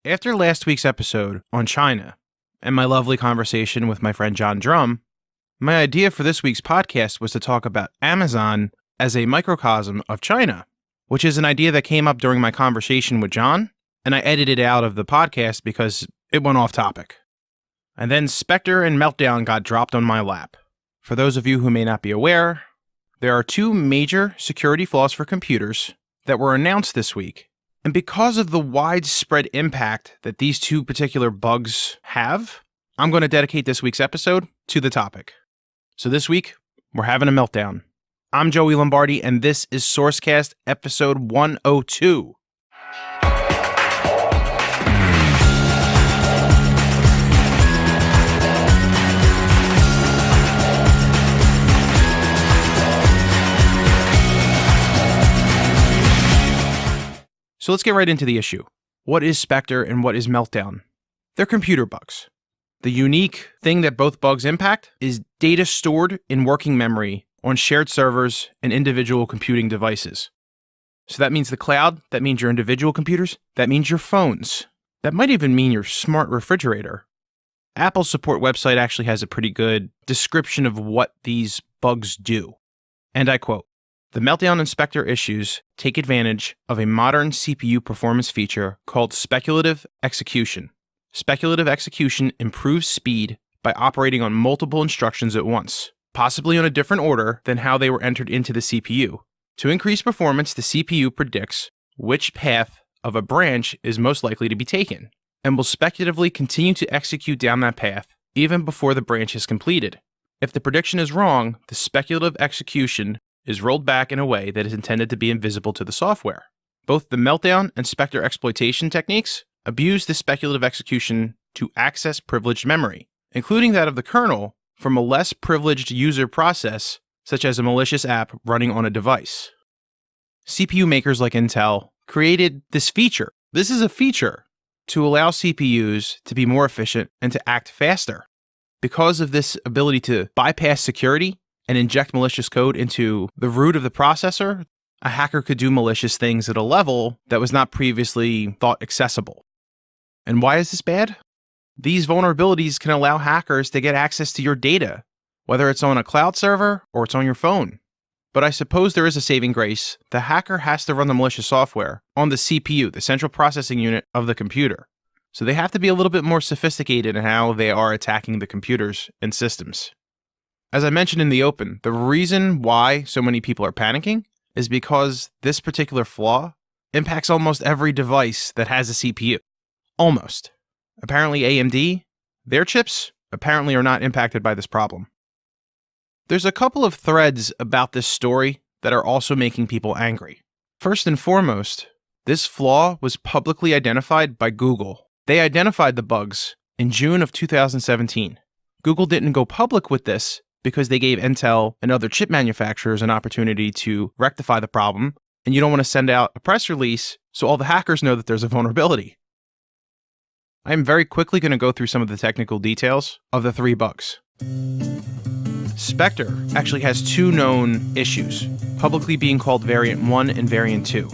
After last week's episode on China and my lovely conversation with my friend John Drum, my idea for this week's podcast was to talk about Amazon as a microcosm of China, which is an idea that came up during my conversation with John, and I edited it out of the podcast because it went off topic. And then Spectre and Meltdown got dropped on my lap. For those of you who may not be aware, there are two major security flaws for computers that were announced this week. And because of the widespread impact that these two particular bugs have, I'm going to dedicate this week's episode to the topic. So this week, we're having a meltdown. I'm Joey Lombardi, and this is SourceCast episode 102. So let's get right into the issue. What is Spectre and what is Meltdown? They're computer bugs. The unique thing that both bugs impact is data stored in working memory on shared servers and individual computing devices. So that means the cloud, that means your individual computers, that means your phones. That might even mean your smart refrigerator. Apple's support website actually has a pretty good description of what these bugs do. And I quote, "The Meltdown and Spectre issues take advantage of a modern CPU performance feature called speculative execution. Speculative execution improves speed by operating on multiple instructions at once, possibly on a different order than how they were entered into the CPU. To increase performance, the CPU predicts which path of a branch is most likely to be taken, and will speculatively continue to execute down that path even before the branch is completed. If the prediction is wrong, the speculative execution is rolled back in a way that is intended to be invisible to the software. Both the Meltdown and Spectre exploitation techniques abuse the speculative execution to access privileged memory, including that of the kernel, from a less privileged user process, such as a malicious app running on a device. CPU makers like Intel created this feature. This is a feature to allow CPUs to be more efficient and to act faster. Because of this ability to bypass security and inject malicious code into the root of the processor, a hacker could do malicious things at a level that was not previously thought accessible. And why is this bad? These vulnerabilities can allow hackers to get access to your data, whether it's on a cloud server or it's on your phone. But I suppose there is a saving grace. The hacker has to run the malicious software on the CPU, the central processing unit of the computer. So they have to be a little bit more sophisticated in how they are attacking the computers and systems. As I mentioned in the open, the reason why so many people are panicking is because this particular flaw impacts almost every device that has a CPU. Almost. Apparently AMD, their chips, apparently are not impacted by this problem. There's a couple of threads about this story that are also making people angry. First and foremost, this flaw was publicly identified by Google. They identified the bugs in June of 2017. Google didn't go public with this because they gave Intel and other chip manufacturers an opportunity to rectify the problem, and you don't want to send out a press release so all the hackers know that there's a vulnerability. I'm very quickly going to go through some of the technical details of the three bugs. Spectre actually has two known issues, publicly being called Variant 1 and Variant 2.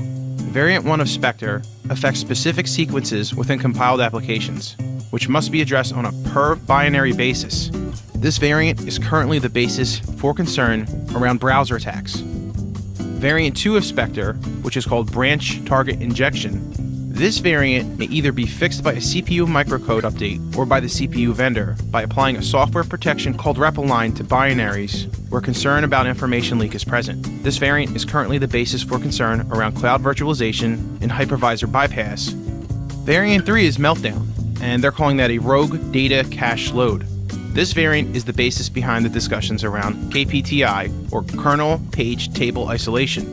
Variant 1 of Spectre affects specific sequences within compiled applications, which must be addressed on a per-binary basis. This variant is currently the basis for concern around browser attacks. Variant 2 of Spectre, which is called Branch Target Injection, this variant may either be fixed by a CPU microcode update or by the CPU vendor by applying a software protection called REPL9 to binaries where concern about information leak is present. This variant is currently the basis for concern around cloud virtualization and hypervisor bypass. Variant 3 is Meltdown, and they're calling that a rogue data cache load. This variant is the basis behind the discussions around KPTI, or kernel page table isolation.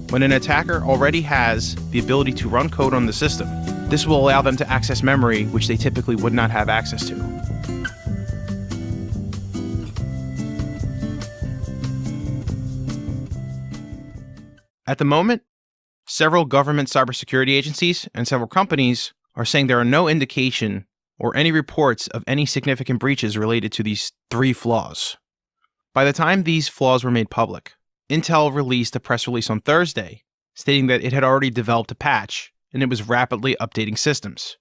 When an attacker already has the ability to run code on the system, this will allow them to access memory which they typically would not have access to. At the moment, several government cybersecurity agencies and several companies are saying there are no indication or any reports of any significant breaches related to these three flaws. By the time these flaws were made public, Intel released a press release on Thursday stating that it had already developed a patch and it was rapidly updating systems.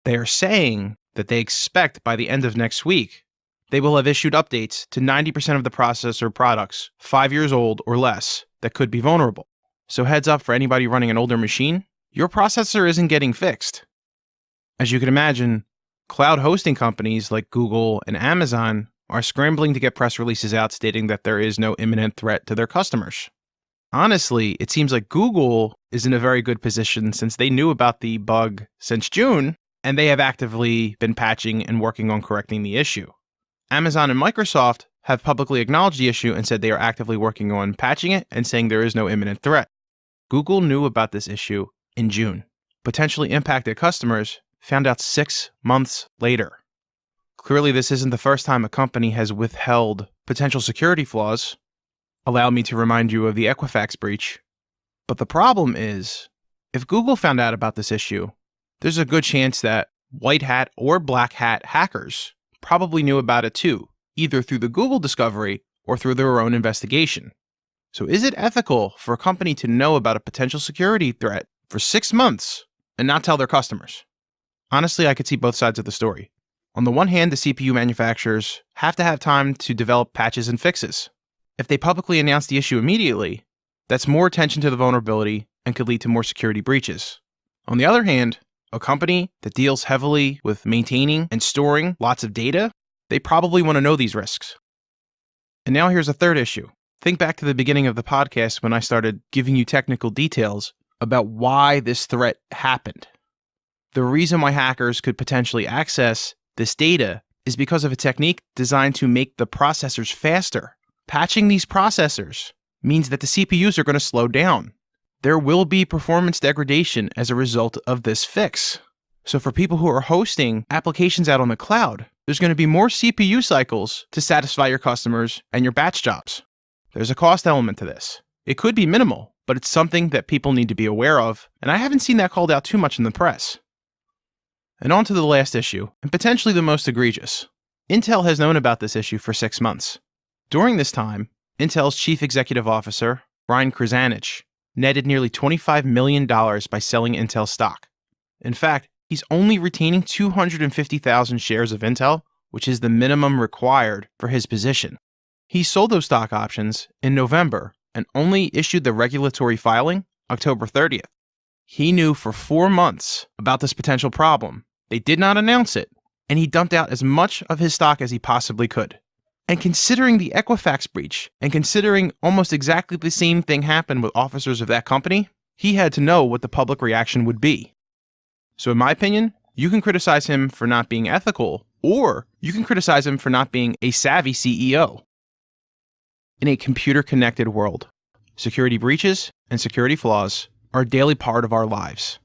They are saying that they expect by the end of next week, they will have issued updates to 90% of the processor products 5 years old or less that could be vulnerable. So heads up for anybody running an older machine, your processor isn't getting fixed. As you can imagine, cloud hosting companies like Google and Amazon are scrambling to get press releases out stating that there is no imminent threat to their customers. Honestly, it seems like Google is in a very good position since they knew about the bug since June, and they have actively been patching and working on correcting the issue. Amazon and Microsoft have publicly acknowledged the issue and said they are actively working on patching it and saying there is no imminent threat. Google knew about this issue in June. Potentially impacted customers found out 6 months later. Clearly, this isn't the first time a company has withheld potential security flaws. Allow me to remind you of the Equifax breach. But the problem is, if Google found out about this issue, there's a good chance that white hat or black hat hackers probably knew about it too, either through the Google discovery or through their own investigation. So is it ethical for a company to know about a potential security threat for 6 months and not tell their customers? Honestly, I could see both sides of the story. On the one hand, the CPU manufacturers have to have time to develop patches and fixes. If they publicly announce the issue immediately, that's more attention to the vulnerability and could lead to more security breaches. On the other hand, a company that deals heavily with maintaining and storing lots of data, they probably want to know these risks. And now here's a third issue. Think back to the beginning of the podcast when I started giving you technical details about why this threat happened. The reason why hackers could potentially access this data is because of a technique designed to make the processors faster. Patching these processors means that the CPUs are going to slow down. There will be performance degradation as a result of this fix. So for people who are hosting applications out on the cloud, there's going to be more CPU cycles to satisfy your customers and your batch jobs. There's a cost element to this. It could be minimal, but it's something that people need to be aware of, and I haven't seen that called out too much in the press. And on to the last issue, and potentially the most egregious. Intel has known about this issue for 6 months. During this time, Intel's chief executive officer, Brian Krzanich, netted nearly $25 million by selling Intel stock. In fact, he's only retaining 250,000 shares of Intel, which is the minimum required for his position. He sold those stock options in November and only issued the regulatory filing October 30th. He knew for 4 months about this potential problem. They did not announce it, and he dumped out as much of his stock as he possibly could. And considering the Equifax breach, and considering almost exactly the same thing happened with officers of that company, he had to know what the public reaction would be. So in my opinion, you can criticize him for not being ethical, or you can criticize him for not being a savvy CEO. In a computer-connected world, security breaches and security flaws are a daily part of our lives.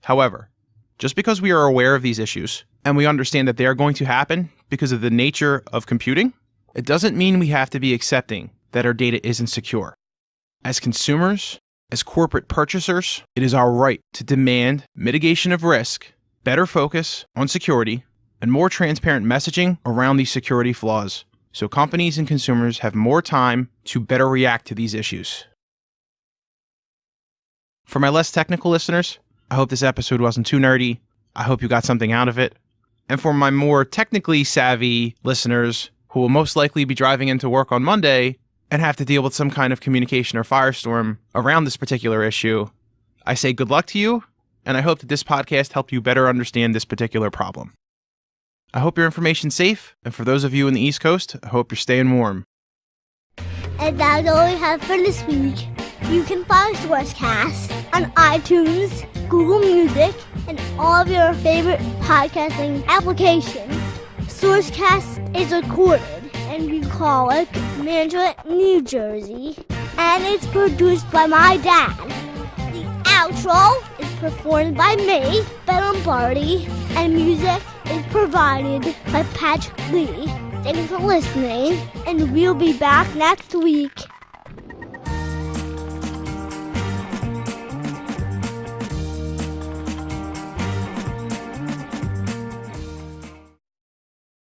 However, just because we are aware of these issues, and we understand that they are going to happen because of the nature of computing, it doesn't mean we have to be accepting that our data isn't secure. As consumers, as corporate purchasers, it is our right to demand mitigation of risk, better focus on security, and more transparent messaging around these security flaws, so companies and consumers have more time to better react to these issues. For my less technical listeners, I hope this episode wasn't too nerdy. I hope you got something out of it. And for my more technically savvy listeners who will most likely be driving into work on Monday and have to deal with some kind of communication or firestorm around this particular issue, I say good luck to you, and I hope that this podcast helped you better understand this particular problem. I hope your information's safe, and for those of you in the East Coast, I hope you're staying warm. And that's all we have for this week. You can find SourceCast on iTunes, Google Music, and all of your favorite podcasting applications. SourceCast is recorded in Bucolic, Mantua, New Jersey, and it's produced by my dad. The outro is performed by me, Ben Lombardi, and music is provided by Patrick Lee. Thanks for listening, and we'll be back next week.